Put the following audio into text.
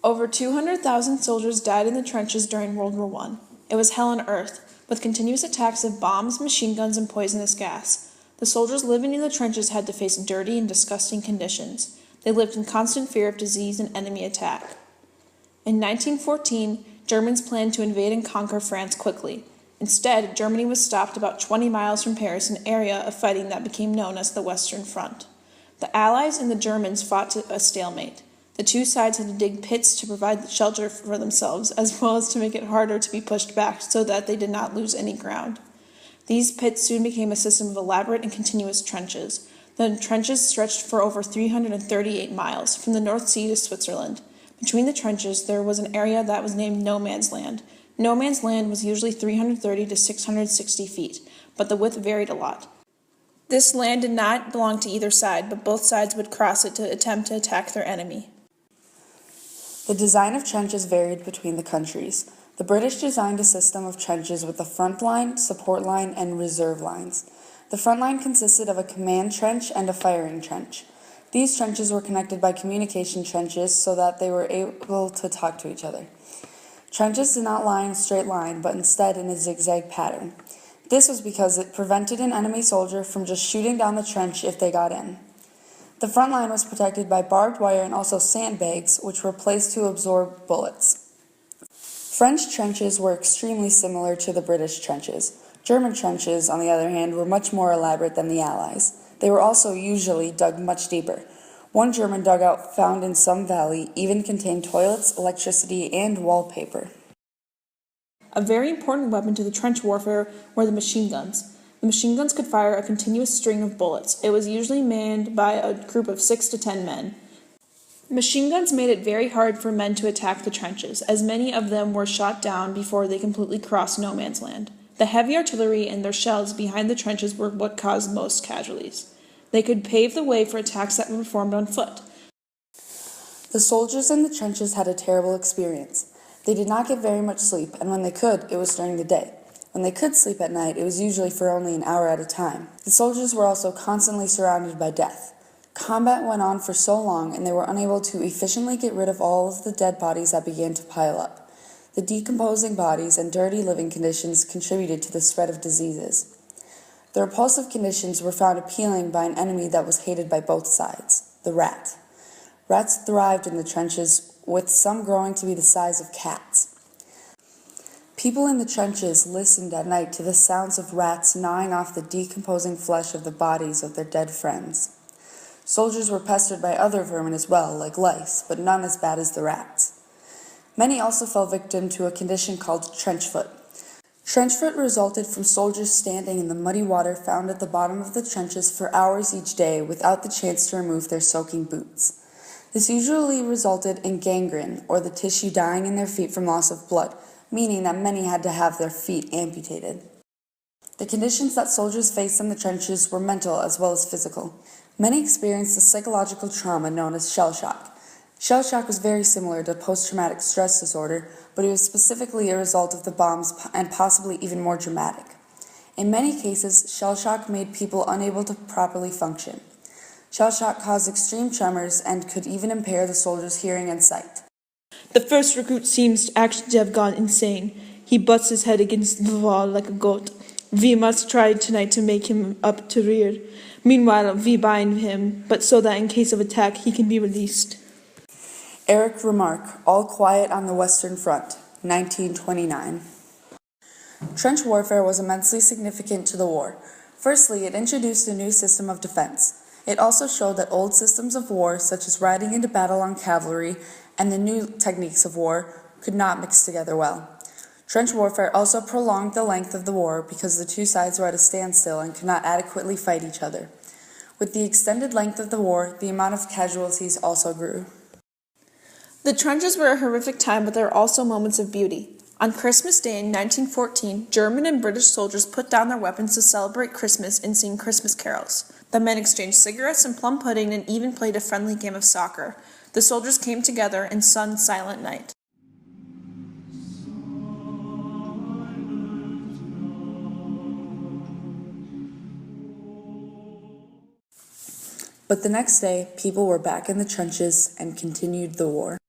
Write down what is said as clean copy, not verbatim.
Over 200,000 soldiers died in the trenches during World War I. It was hell on earth, with continuous attacks of bombs, machine guns, and poisonous gas. The soldiers living in the trenches had to face dirty and disgusting conditions. They lived in constant fear of disease and enemy attack. In 1914, Germans planned to invade and conquer France quickly. Instead, Germany was stopped about 20 miles from Paris, an area of fighting that became known as the Western Front. The Allies and the Germans fought to a stalemate. The two sides had to dig pits to provide shelter for themselves, as well as to make it harder to be pushed back so that they did not lose any ground. These pits soon became a system of elaborate and continuous trenches. The trenches stretched for over 338 miles, from the North Sea to Switzerland. Between the trenches, there was an area that was named No Man's Land. No Man's Land was usually 330 to 660 feet, but the width varied a lot. This land did not belong to either side, but both sides would cross it to attempt to attack their enemy. The design of trenches varied between the countries. The British designed a system of trenches with a front line, support line, and reserve lines. The front line consisted of a command trench and a firing trench. These trenches were connected by communication trenches so that they were able to talk to each other. Trenches did not lie in a straight line, but instead in a zigzag pattern. This was because it prevented an enemy soldier from just shooting down the trench if they got in. The front line was protected by barbed wire and also sandbags, which were placed to absorb bullets. French trenches were extremely similar to the British trenches. German trenches, on the other hand, were much more elaborate than the Allies. They were also usually dug much deeper. One German dugout found in some valley even contained toilets, electricity, and wallpaper. A very important weapon to the trench warfare were the machine guns. The machine guns could fire a continuous string of bullets. It was usually manned by a group of 6 to 10 men. Machine guns made it very hard for men to attack the trenches, as many of them were shot down before they completely crossed no man's land. The heavy artillery and their shells behind the trenches were what caused most casualties. They could pave the way for attacks that were performed on foot. The soldiers in the trenches had a terrible experience. They did not get very much sleep, and when they could, it was during the day. When they could sleep at night, it was usually for only an hour at a time. The soldiers were also constantly surrounded by death. Combat went on for so long, and they were unable to efficiently get rid of all of the dead bodies that began to pile up. The decomposing bodies and dirty living conditions contributed to the spread of diseases. The repulsive conditions were found appealing by an enemy that was hated by both sides, the rat. Rats thrived in the trenches, with some growing to be the size of cats. People in the trenches listened at night to the sounds of rats gnawing off the decomposing flesh of the bodies of their dead friends. Soldiers were pestered by other vermin as well, like lice, but none as bad as the rats. Many also fell victim to a condition called trench foot. Trench foot resulted from soldiers standing in the muddy water found at the bottom of the trenches for hours each day without the chance to remove their soaking boots. This usually resulted in gangrene, or the tissue dying in their feet from loss of blood, meaning that many had to have their feet amputated. The conditions that soldiers faced in the trenches were mental as well as physical. Many experienced a psychological trauma known as shell shock. Shell shock was very similar to post-traumatic stress disorder, but it was specifically a result of the bombs and possibly even more dramatic. In many cases, shell shock made people unable to properly function. Shell shock caused extreme tremors and could even impair the soldiers' hearing and sight. The first recruit seems actually to have gone insane. He butts his head against the wall like a goat. We must try tonight to make him up to rear. Meanwhile, we bind him, but so that in case of attack, he can be released. Eric Remarque, All Quiet on the Western Front, 1929. Trench warfare was immensely significant to the war. Firstly, it introduced a new system of defense. It also showed that old systems of war, such as riding into battle on cavalry, and the new techniques of war could not mix together well. Trench warfare also prolonged the length of the war because the two sides were at a standstill and could not adequately fight each other. With the extended length of the war, the amount of casualties also grew. The trenches were a horrific time, but there were also moments of beauty. On Christmas Day in 1914, German and British soldiers put down their weapons to celebrate Christmas and sing Christmas carols. The men exchanged cigarettes and plum pudding and even played a friendly game of soccer. The soldiers came together and sung Silent Night. But the next day, people were back in the trenches and continued the war.